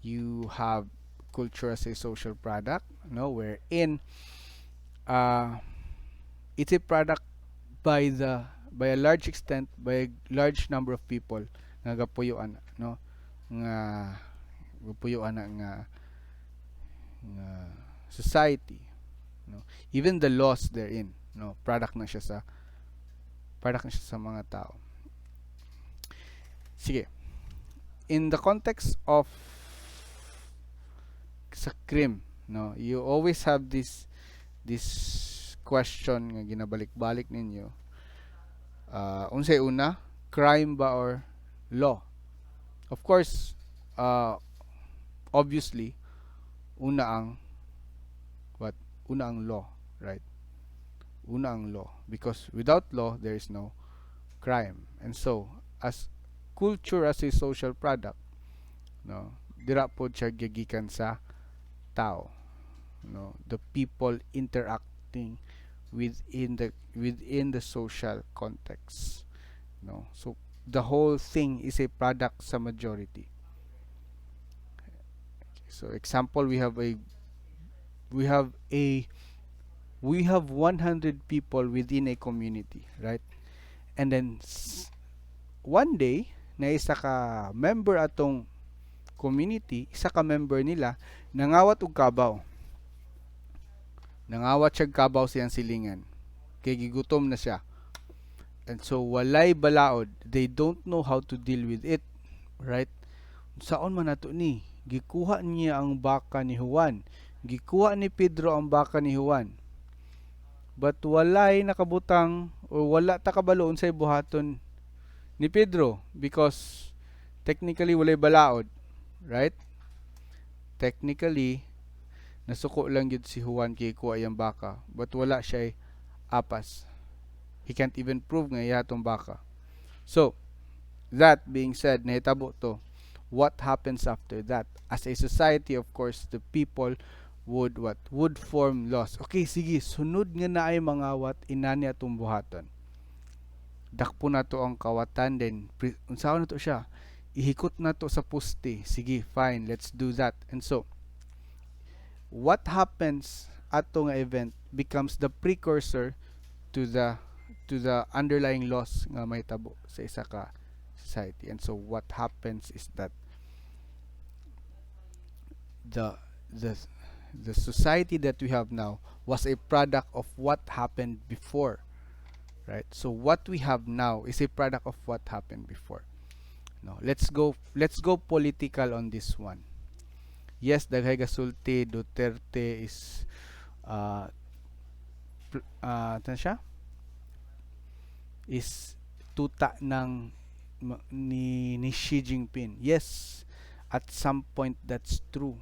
S1: you have culture as a social product, no, wherein it's a product by a large extent, by a large number of people nga gapuyuan, no, nga gapuyuan nga society, no. Even the laws therein, no, product na siya sa mga tao. Sige, in the context of sa crime, no, you always have this question nga ginabalik-balik ninyo. Unsay una, crime ba or law? Of course, uh, obviously, una ang what? Una ang law, right? Una ang law, because without law there is no crime. And so, as culture as a social product, no, dira pod siya gigikan sa tao, no, the people interacting within the social context, no. So the whole thing is a product sa majority. So example, we have a we have 100 people within a community, right? And then one day na isa ka member atong community, isa ka member nila nangawat og kabaw. Nangawat siya og kabaw siyang silingan. Kay gigutom na siya. And so walay balaod, they don't know how to deal with it, right? Saon man nato ni? Gikuha niya ang baka ni Juan. Gikuha ni Pedro ang baka ni Juan. But walay nakabutang o wala ta kabalo unsay buhaton ni Pedro because technically walay balaod, right? Technically nasuko lang gyud si Juan kay kuha iyang baka, but wala siya apas. He can't even prove nga iya tong baka. So, that being said, nahitabo to, what happens after that? As a society, of course, the people would what? Would form laws. Okay, sige, sunod nga na ay mangawat, inani atong buhaton. Dakpo na to ang kawatan, then, unsaon na to siya? Ihikot na to sa poste. Sige, fine, let's do that. And so, what happens ato nga event becomes the precursor to the underlying laws nga may tabo sa isa ka society. And so what happens is that the the the society that we have now was a product of what happened before, right? So what we have now is a product of what happened before. No, let's go political on this one. Yes, daghay gasulti Duterte is ano siya? Is tuta ng ni Xi Jinping. Yes, at some point that's true.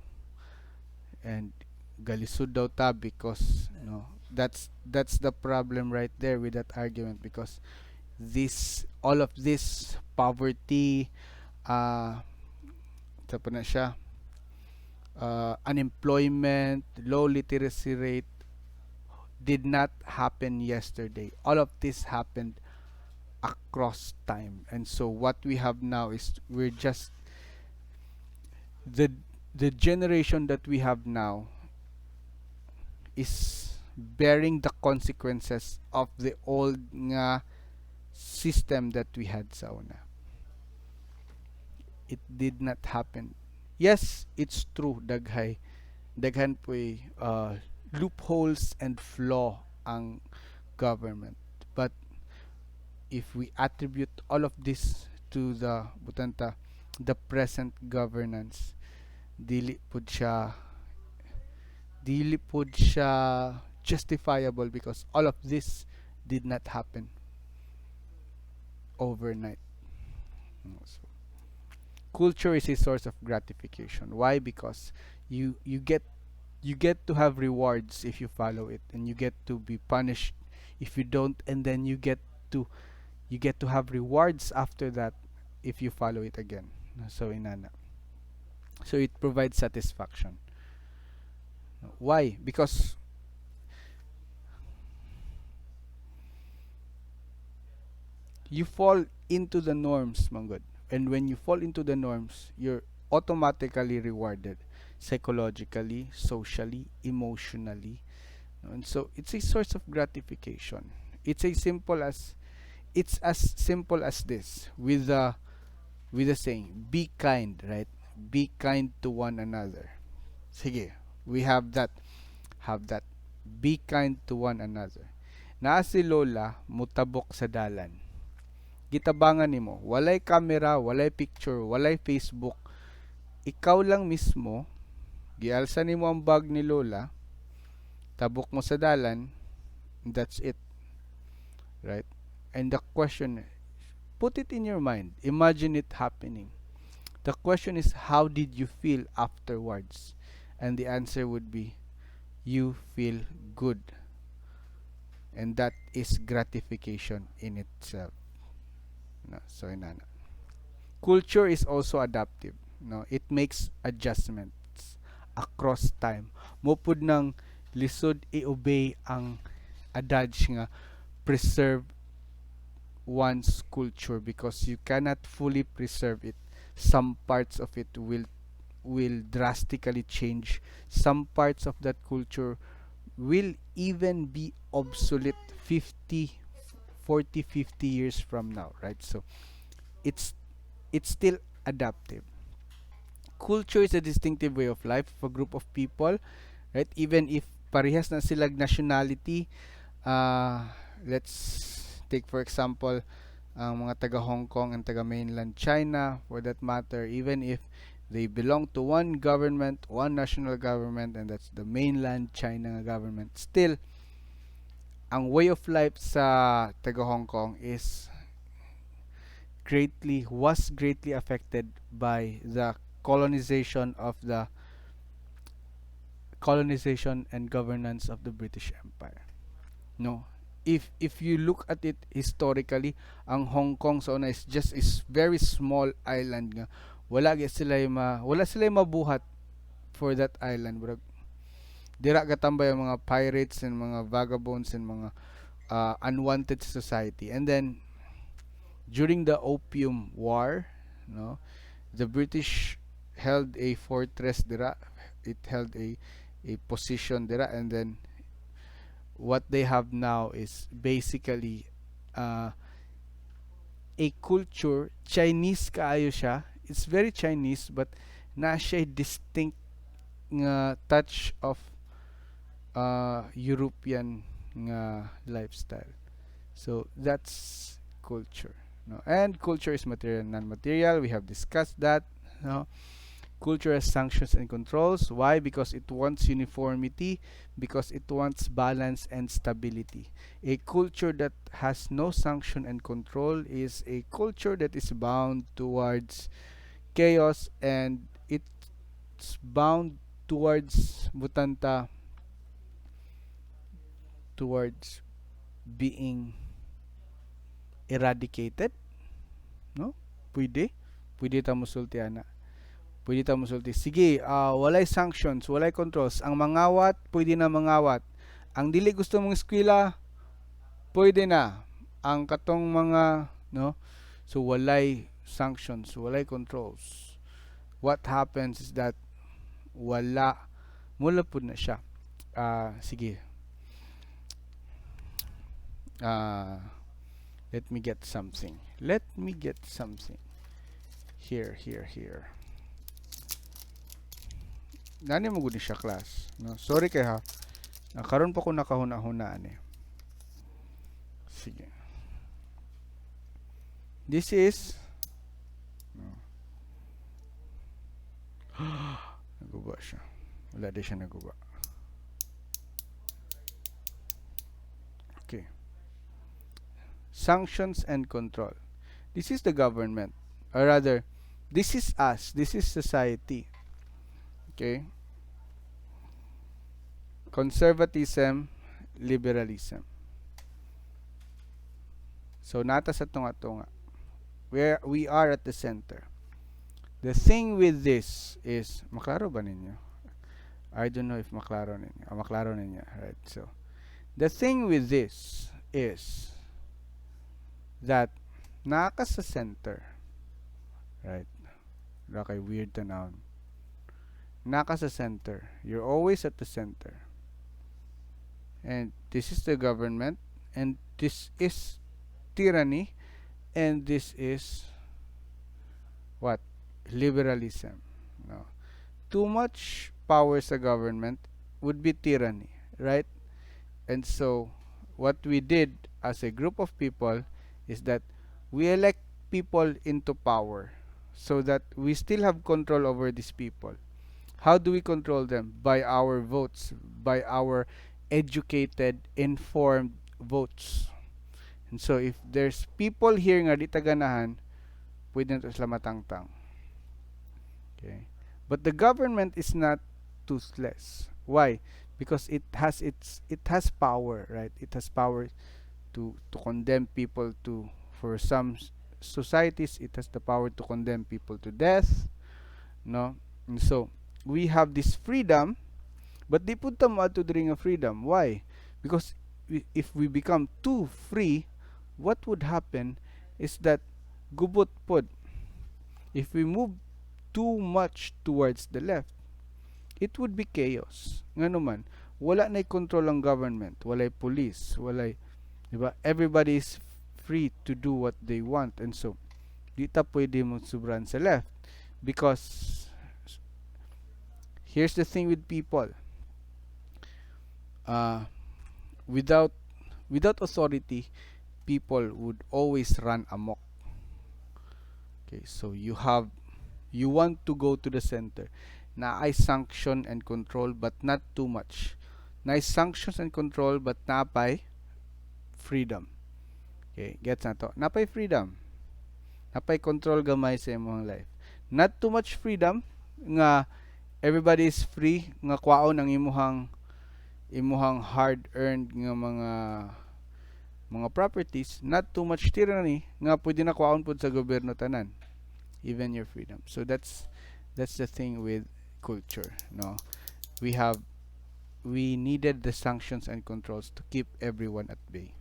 S1: And galisod daw ta because no, that's the problem right there with that argument, because all of this poverty, pa na siya, unemployment, low literacy rate did not happen yesterday. All of this happened across time. And so what we have now is we're just the generation that we have now is bearing the consequences of the old nga system that we had sa una. It did not happen. Yes, it's true, daghan po'y loopholes and flaw ang government, but if we attribute all of this to the present governance, dili pud siya justifiable, because all of this did not happen overnight. So, culture is a source of gratification. Why? Because you get to have rewards if you follow it, and you get to be punished if you don't, and then you get to have rewards after that if you follow it again. So inana. So it provides satisfaction. Why? Because you fall into the norms, manggod. And when you fall into the norms, you're automatically rewarded psychologically, socially, emotionally. And so it's a source of gratification. It's as simple as this, with the saying, be kind, right? Be kind to one another. Sige, we have that. Be kind to one another. Naa si Lola mutabok sa dalan. gitabangan nimo. Walay camera, walay picture, walay Facebook. Ikaw lang mismo, gialsa nimo ang bag ni Lola, tabok mo sa dalan, that's it, right? And the question, put it in your mind, imagine it happening. The question is, how did you feel afterwards? And the answer would be, you feel good. And that is gratification in itself. No, so inana. Culture is also adaptive. No, it makes adjustments across time. Mupod ng lisod i-obey ang adage nga preserve one's culture because you cannot fully preserve it. Some parts of it will drastically change. Some parts of that culture will even be obsolete 50, 40, 50 years from now, right? So it's still adaptive. Culture is a distinctive way of life of a group of people, right? Even if parehas na sila nationality, let's take for example ang mga taga Hong Kong and taga mainland China for that matter, even if they belong to one government, one national government, and that's the mainland China government, still ang way of life sa taga Hong Kong was greatly affected by the colonization and governance of the British Empire. No, if you look at it historically, ang Hong Kong sa una is very small island nga. Wala sila mabuhat for that island. Bro. Dira gatambay ang mga pirates and mga vagabonds and mga unwanted society. And then during the Opium War, no, the British held a fortress dira. It held a position dira, and then what they have now is basically a culture. Chinese kaayo siya. It's very Chinese, but na siya distinct nga touch of European nga lifestyle. So that's culture. No? And culture is material and non-material. We have discussed that. No? Culture has sanctions and controls. Why? Because it wants uniformity, because it wants balance and stability. A culture that has no sanction and control is a culture that is bound towards chaos, and it's bound towards butanta, towards being eradicated. No? Pwede ta musulti ana. Pwede ta musulti. Sige, walay sanctions, walay controls. Ang mangawat, pwede na mangawat. Ang dili gusto mong eskwela, pwede na. Ang katong mga, no? So walay sanctions, walay controls. What happens is that mula po na siya. Sige. Let me get something. Here. Nani mo gud siya class, no? Sorry kay ha. Karon pa ko nakahuna-hunaan eh. Sige. This is no. Naguba siya. Wala di siya naguba. Okay. Sanctions and control. This is the government. Or rather, this is us. This is society. Okay? Conservatism, liberalism. So, nata sa tunga-tunga. Where we are at the center. The thing with this is, maklaro ba ninyo? I don't know if maklaro ninyo. Maklaro ninyo. Right, so, the thing with this is that naka sa center. Right? Okay, weird to noun. Naka sa center. You're always at the center. And this is the government, and this is tyranny, and this is what? Liberalism. No. Too much power sa government would be tyranny, right? And so what we did as a group of people is that We elect people into power so that we still have control over these people. How do we control them? By our votes, by our educated, informed votes. And so if there's people here nga di taganahan, pwede na to sila matangtang. Okay. But the government is not toothless. Why? Because it has power, right? It has power to condemn people to, for some societies it has the power to condemn people to death, no? And so we have this freedom, but di punta mo ato diri nga freedom. Why? Because if we become too free, what would happen is that gubot pod. If we move too much towards the left, it would be chaos. Nga naman, wala na control ang government, walay police, walay, diba? Everybody is free to do what they want, and so di ta pwede mo subran sa left, because here's the thing with people. Uh, without authority, people would always run amok. Okay, so you want to go to the center. Naay sanction and control but not too much. Naay sanctions and control but napay freedom. Okay, gets na to. Napay freedom. Napay control gamay sa imong life. Not too much freedom nga everybody is free nga kwaon ang imuhang hard earned nga mga properties. Not too much tyranny nga pwede na kwaon pud sa gobyerno tanan. Even your freedom. So that's the thing with culture, no? We needed the sanctions and controls to keep everyone at bay.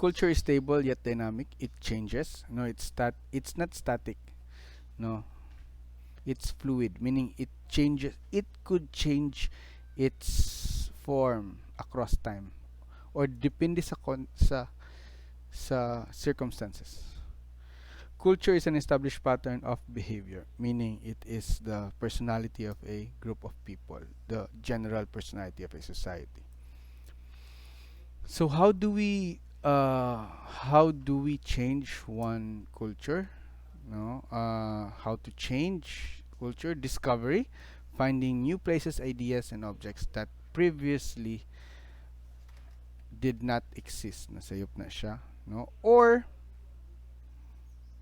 S1: Culture is stable yet dynamic. It changes. No, it's not static. No, it's fluid, meaning it changes. It could change its form across time, or depende sa circumstances. Culture is an established pattern of behavior, meaning it is the personality of a group of people, the general personality of a society. So how do we change one culture? No, how to change culture? Discovery, finding new places, ideas, and objects that previously did not exist. Nasayop na siya, no? Or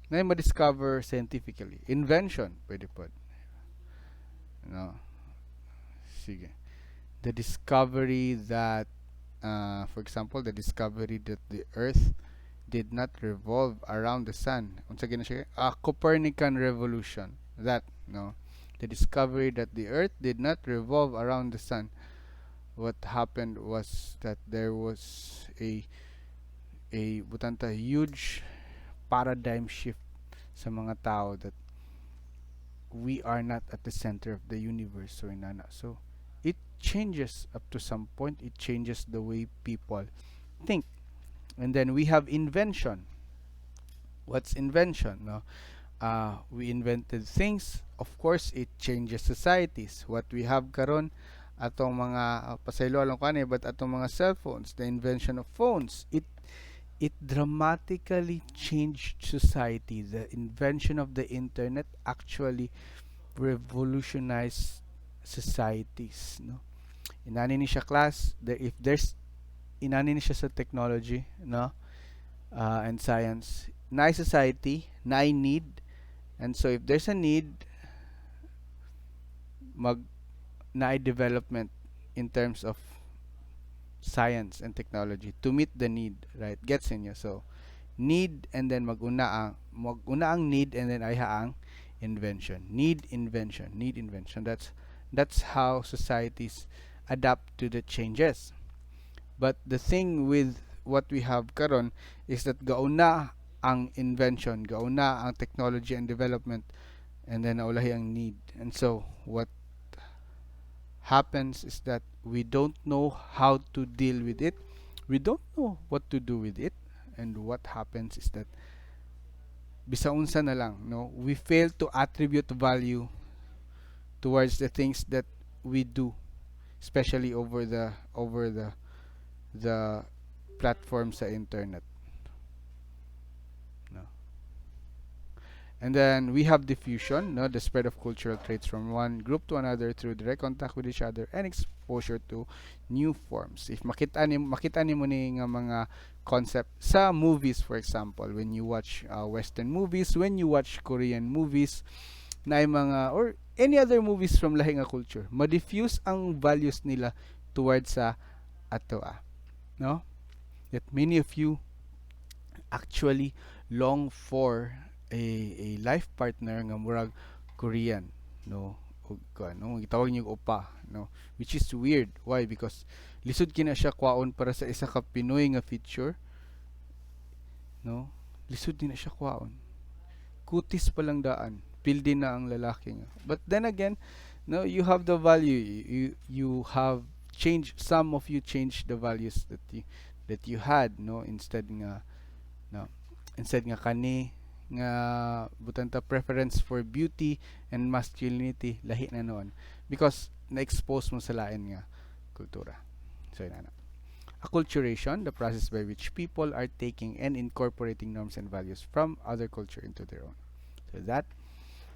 S1: na ma-discover scientifically. Invention, pwede po. No? Sige. The discovery that, for example, the discovery that the Earth did not revolve around the sun. Unsa gina siya? Copernican revolution. That, no? The discovery that the Earth did not revolve around the sun. What happened was that there was a butanta huge paradigm shift sa mga tao, that we are not at the center of the universe. So inana, so it changes up to some point. It changes the way people think. And then we have invention. What's invention? No, we invented things. Of course, it changes societies. What we have karon, atong mga pasaylo lang ko but atong mga cell phones, the invention of phones, it dramatically changed society. The invention of the internet actually revolutionized societies, no? Inani ni siya class, if there's inani ni siya sa technology, no? And science, na society, na need, and so if there's a need, na development in terms of science and technology to meet the need, right? Gets inyo? So need, and then maguna ang need, and then ay ang invention. Need, invention. That's how societies adapt to the changes. But the thing with what we have karon is that gauna ang invention, gauna ang technology and development, and then naulahi ang need. And so what happens is that we don't know how to deal with it. We don't know what to do with it. And what happens is that bisaunsa na lang, no? We fail to attribute value towards the things that we do, especially over the platform sa internet, no? And then we have diffusion, no, the spread of cultural traits from one group to another through direct contact with each other and exposure to new forms. If makita ni mo ni nga mga concept sa movies, for example, when you watch Western movies, when you watch Korean movies, na ay mga or any other movies from lahi nga culture, ma-diffuse ang values nila towards sa ato, no? That many of you actually long for a life partner nga murag Korean, no? O ano gitawag niyo opa, no? Which is weird. Why? Because lisod kina siya kwaon para sa isa ka Pinoy nga feature, no? Lisod din na siya kwaon. Kutis pa lang daan. Pildi na ang lalaki nga. But then again, no, you have the value. You have changed, some of you changed the values that you had, no, instead nga, no, instead nga kani nga butanta preference for beauty and masculinity lahi na noon because na-expose mo sa lain nga kultura. So yun na. Acculturation, the process by which people are taking and incorporating norms and values from other culture into their own. So that.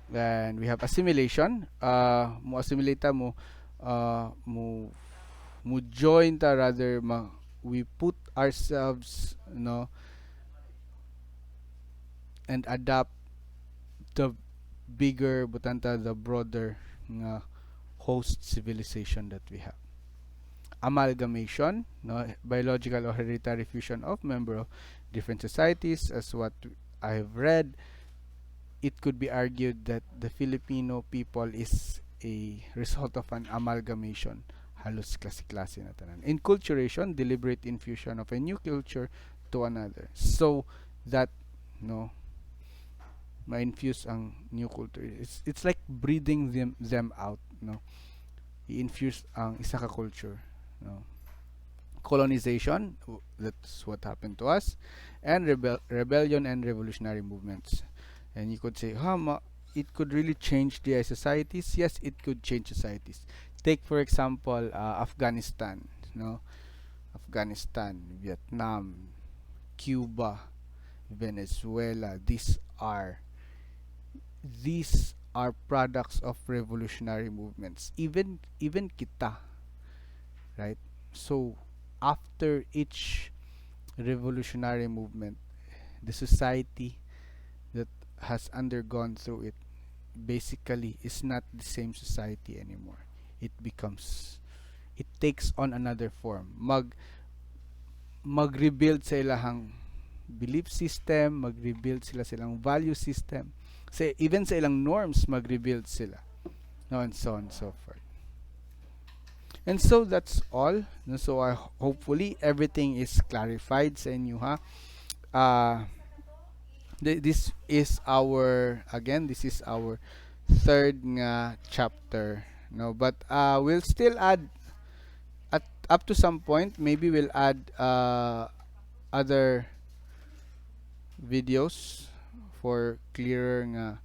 S1: Then we have assimilation. Mo assimilate mo, mo join ta, rather we put ourselves, no, and adapt the bigger butanta, the broader nga host civilization that we have. Amalgamation, no, biological or hereditary fusion of member of different societies. As what I have read, it could be argued that the Filipino people is a result of an amalgamation, halos klase-klase na tanan. Enculturation, deliberate infusion of a new culture to another, so that, no, ma-infuse ang new culture. It's like breeding them out, no. I-infuse ang isa ka culture, no. Colonization, that's what happened to us, and rebellion and revolutionary movements. And you could say, it could really change the societies. Yes, it could change societies. Take for example, Afghanistan, no, Afghanistan, Vietnam, Cuba, Venezuela. These are products of revolutionary movements. Even kita, right? So after each revolutionary movement, the society that has undergone through it basically is not the same society anymore. It takes on another form. Mag-rebuild sa ilahang belief system, mag-rebuild silang value system. Even sa ilang norms, mag-rebuild sila. No, and so on and so forth. And so that's all. No, so hopefully everything is clarified sa inyo, ha. This is our third nga chapter, no, but we'll still add up to some point. Maybe we'll add other videos for clearer nga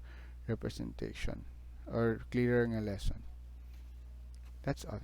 S1: representation or clearer nga lesson. That's all.